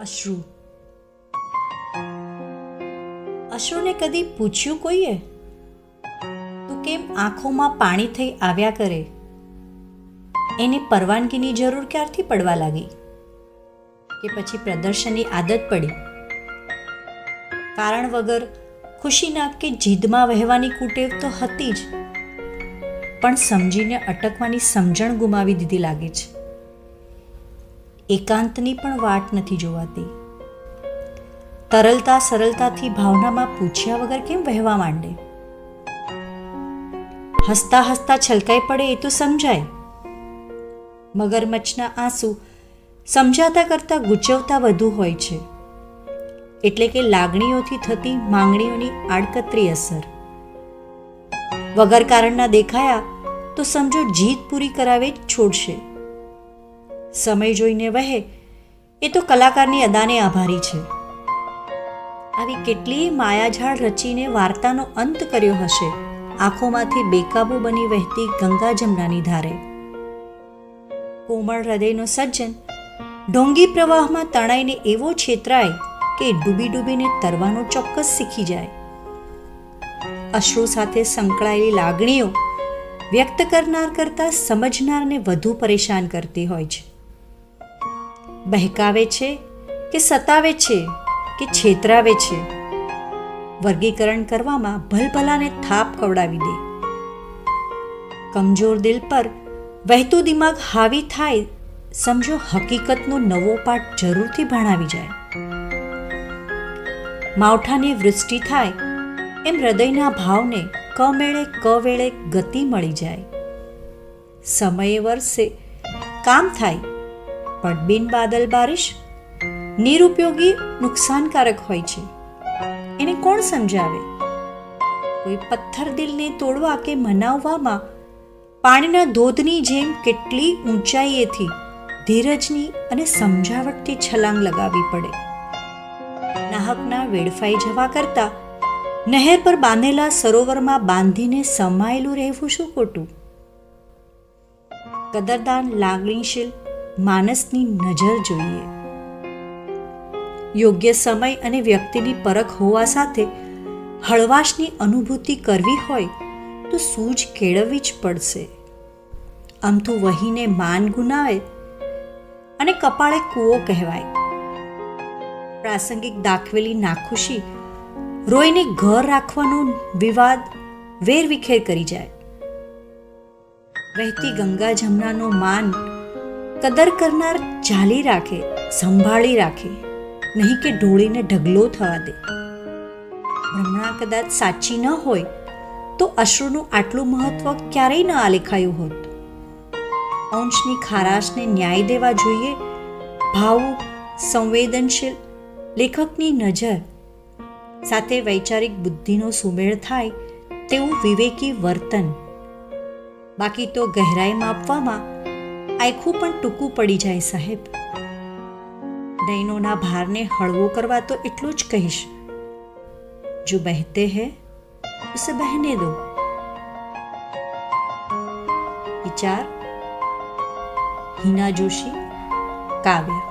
અશ્રુ. અશ્રુને કદી પૂછ્યું કોઈએ, તું કેમ આંખોમાં પાણી થઈ આવ્યા કરે? એને પરવાનગીની જરૂર ક્યારથી પડવા લાગી? કે પછી પ્રદર્શનની આદત પડી? કારણ વગર ખુશીના કે જીદમાં વહેવાની કુટેવ તો હતી જ, પણ સમજીને અટકવાની સમજણ ગુમાવી દીધી લાગે છે. એકાંતની પણ વાટ નથી જોવાતી. તરલતા સરળતાથી ભાવનામાં પૂછ્યા વગર કેમ વહેવા માંડે? હસતા હસતા છલકાઈ પડે એ તો સમજાય. મગરમચ્છના આંસુ સમજાતા કરતાં ગૂંચવતા વધુ હોય છે, એટલે કે લાગણીઓથી થતી માંગણીઓની આડકતરી અસર. વગર કારણના દેખાયા તો સમજો જીદ પૂરી કરાવે જ છોડશે. સમય જોઈને વહે એ તો કલાકારની અદાને આભારી છે. આવી કેટલીય માયાજાળ રચીને વાર્તાનો અંત કર્યો હશે આંખોમાંથી બેકાબુ બની વહેતી ગંગા જમનાની ધારે. કોમળ હૃદયનો સજ્જન ઢોંગી પ્રવાહમાં તણાઈને એવો છેતરાય કે ડૂબી ડૂબીને તરવાનો ચોક્કસ શીખી જાય. અશ્રુ સાથે સંકળાયેલી લાગણીઓ વ્યક્ત કરનાર કરતાં સમજનારને વધુ પરેશાન કરતી હોય છે. બહેકાવે છે કે સતાવે છે કે છેતરાવે છે, વર્ગીકરણ કરવામાં ભલભલાને થાપ કવડાવી દે. કમજોર દિલ પર વહેતું દિમાગ હાવી થાય સમજો હકીકતનો નવો પાઠ જરૂરથી ભણાવી જાય. માવઠાની વૃષ્ટિ થાય એમ હૃદયના ભાવને કમેળે કવેળે ગતિ મળી જાય. સમયે વરસે કામ થાય, પણ બિન બાદલ બારિશ નિરુપયોગી નુકસાનકારક હોય છે. એને કોણ સમજાવે? કોઈ પથ્થર દિલને તોડવા કે મનાવવામાં પાણીના ધોધની જેમ કેટલી ઊંચાઈએથી ધીરજની અને સમજાવટથી છલાંગ લગાવવી પડે. નાહકના વેડફાઈ જવા કરતાં નહેર પર બાંધેલા સરોવરમાં બાંધીને સમાયેલું રહેવું શું ખોટું? કદરદાન લાગણીશીલ માનસની નજર જોઈએ. યોગ્ય સમય અને વ્યક્તિની પરખ હોવા સાથે હળવાશની અનુભૂતિ કરવી હોય તો સૂઝ કેળવવી જ પડશે. અમથું વહીને માન ગુનાવે અને કપાળે કૂવો કહેવાય. પ્રાસંગિક દાખવેલી નાખુશી રોઈને ઘર રાખવાનો વિવાદ વેરવિખેર કરી જાય. વહેતી ગંગા જમનાનો માન કદર કરનાર ચાલી રાખે, સંભાળી રાખે, નહીં કે ઢોળીને ઢગલો થવા દે. ભ્રમણા કદાચ સાચી ન હોય તો અશ્રુનું આટલું મહત્વ ક્યારેય ન આલેખાયું હોત. અંશની ખારાશને ન્યાય દેવા જોઈએ ભાવુક, સંવેદનશીલ લેખકની નજર સાથે વૈચારિક બુદ્ધિનો સુમેળ થાય તેવું વિવેકી વર્તન. બાકી તો ગહેરાઈ માપવામાં આખું પણ ટૂંકું પડી જાય સાહેબ. નયનોના ભારને હળવો કરવા તો એટલું જ કહીશ, જો બહેતે હૈ ઉસે બહેને દો. વિચાર હિના જોશી, કાવ્ય.